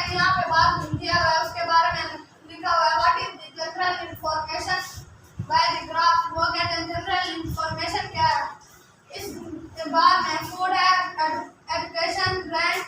में यहाँ पे बात किया हुआ है उसके बारे में लिखा हुआ है। What is the general information by the graph. वो कहते हैं जनरल इंफॉर्मेशन क्या है। इस बाद में फूड है, एजुकेशन, रेंट,